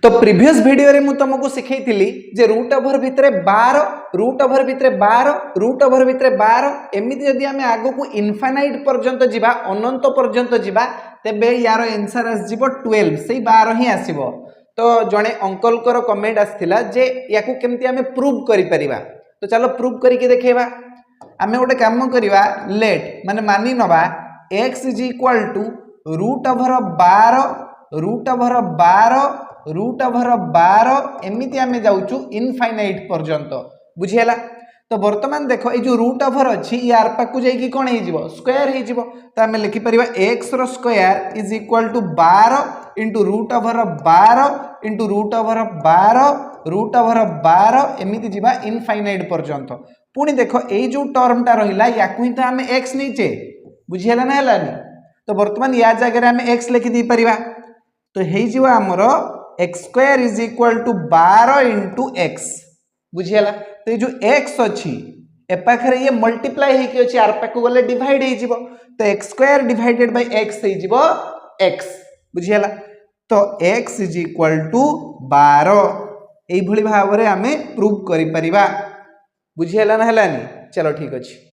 तो previous video रे मु तुमको सिखैथिली जे रूट ओवर भितरे 12 रूट ओवर भितरे 12 रूट ओवर भितरे 12 एमिति जदि आमे आगो को इनफाइनाइट पर्यंत जिबा अनंत पर्यंत जिबा तेबे यार आंसर आस जिवो 12 सेही 12 ही आसीबो। तो जणे अंकल कर कमेंट आस्थिला जे याकू केमति आमे प्रूव करि परिबा। तो चलो प्रूव करिके देखेबा। आमे गोटे काम करिबा लेट माने मानि नबा x = root over 12 root over 12 root over 12 एमिति आमे जाउचु इनफाइनाइट पर्यंत बुझियला। तो वर्तमान देखो ए जो रूट ओवर अछि यार पाकु जाई कि कोन हे जिवो स्क्वायर हे जिवो। तो आमे लिखि परिबा x रो square = 12 * root over 12 * root over 12 root over 12 एमिति जिबा इनफाइनाइट पर्यंत। पुणी देखो ए जो टर्मटा रहिला याकु ही तो आमे x नीचे बुझियला ना हलानी। तो वर्तमान या जगह रे आमे x लिखि दी परिबा। तो हे जिवो हमरो x² = 12 * x बुझियला। तो ये जो x अछि ए पाखरे ये मल्टीप्लाई हे कि अछि आर पाकु गले डिवाइड हे जिवो। तो x² / x हे जिवो x बुझियला। तो x = 12 एई भली भाबरे आमे प्रूव करि परिबा बुझियला ना हलानी। चलो ठीक अछि।